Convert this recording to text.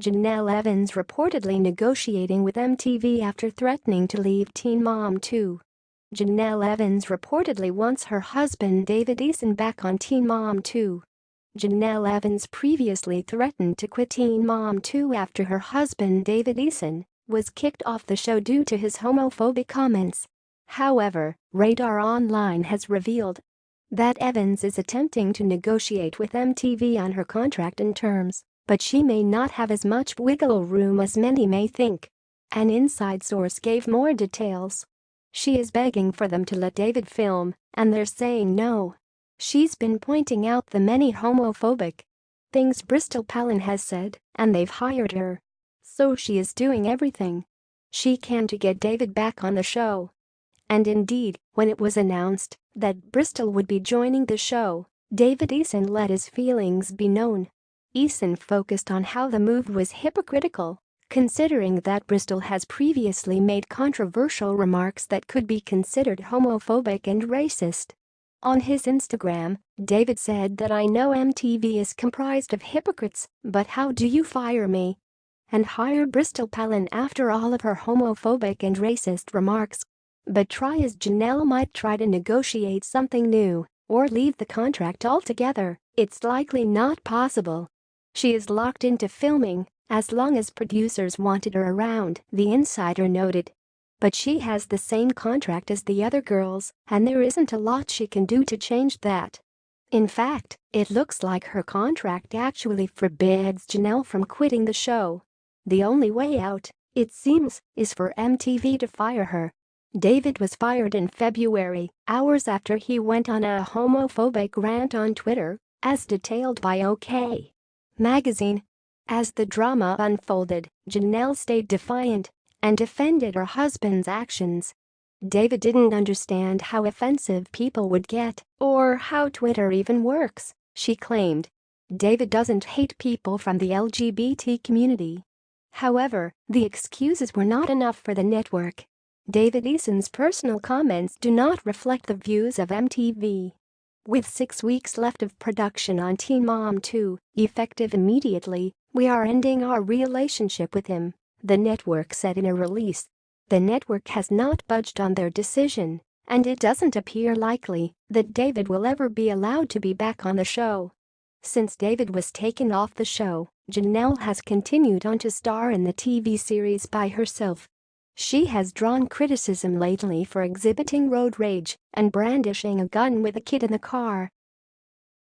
Jenelle Evans reportedly negotiating with MTV after threatening to leave Teen Mom 2. Jenelle Evans reportedly wants her husband David Eason back on Teen Mom 2. Jenelle Evans previously threatened to quit Teen Mom 2 after her husband David Eason was kicked off the show due to his homophobic comments. However, Radar Online has revealed that Evans is attempting to negotiate with MTV on her contract and terms, but she may not have as much wiggle room as many may think. An inside source gave more details. She is begging for them to let David film, and they're saying no. She's been pointing out the many homophobic things Bristol Palin has said, and they've hired her. So she is doing everything she can to get David back on the show. And indeed, when it was announced that Bristol would be joining the show, David Eason let his feelings be known. Eason focused on how the move was hypocritical, considering that Bristol has previously made controversial remarks that could be considered homophobic and racist. On his Instagram, David said that "I know MTV is comprised of hypocrites, but how do you fire me and hire Bristol Palin after all of her homophobic and racist remarks? But try as Jenelle might try to negotiate something new or leave the contract altogether, it's likely not possible. She is locked into filming as long as producers wanted her around," the insider noted. But she has the same contract as the other girls, and there isn't a lot she can do to change that. In fact, it looks like her contract actually forbids Jenelle from quitting the show. The only way out, it seems, is for MTV to fire her. David was fired in February, hours after he went on a homophobic rant on Twitter, as detailed by OK Magazine. As the drama unfolded, Jenelle stayed defiant and defended her husband's actions. David didn't understand how offensive people would get or how Twitter even works, she claimed. David doesn't hate people from the LGBT community. However, the excuses were not enough for the network. David Eason's personal comments do not reflect the views of MTV. With 6 weeks left of production on Teen Mom 2, effective immediately, "We are ending our relationship with him," the network said in a release. The network has not budged on their decision, and it doesn't appear likely that David will ever be allowed to be back on the show. Since David was taken off the show, Jenelle has continued on to star in the TV series by herself. She has drawn criticism lately for exhibiting road rage and brandishing a gun with a kid in the car.